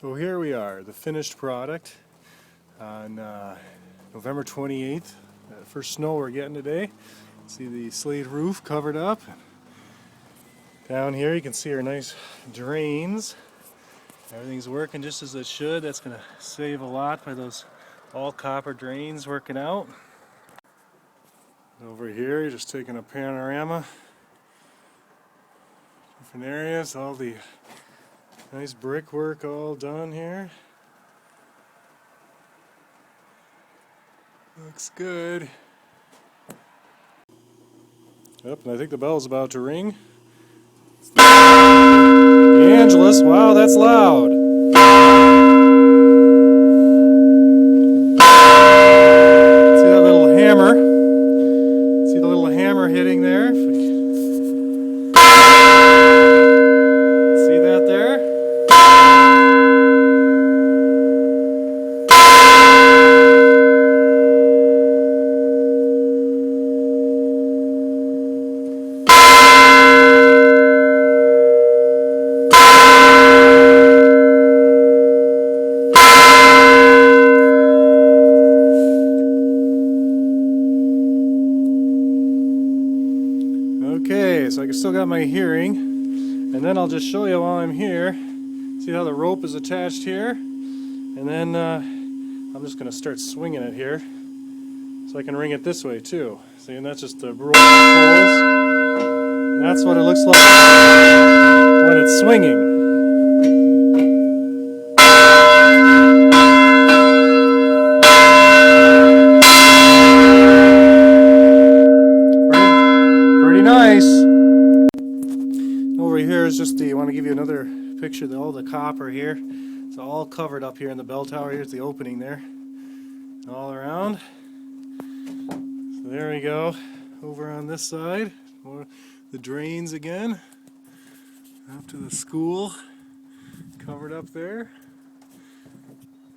So here we are, the finished product on November 28th. First snow we're getting today. See the slate roof covered up. Down here you can see our nice drains. Everything's working just as it should. That's going to save a lot by those all copper drains working out. Over here you're just taking a panorama. Different areas, all the nice brickwork all done here. Looks good. Yep, and I think the bell's about to ring. Angelus, wow, that's loud. See that little hammer? See the little hammer hitting there? See that there? Okay, so I still got my hearing, and then I'll just show you while I'm here. See how the rope is attached here? And then I'm just going to start swinging it here, so I can ring it this way too. See, and that's just the rope that pulls. That's what it looks like when it's swinging. Nice. Over here is just I want to give you another picture of all the copper here. It's all covered up here in the bell tower. Here's the opening there. All around. So there we go. Over on this side, more the drains again. Up to the school. Covered up there.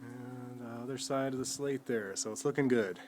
And the other side of the slate there. So it's looking good.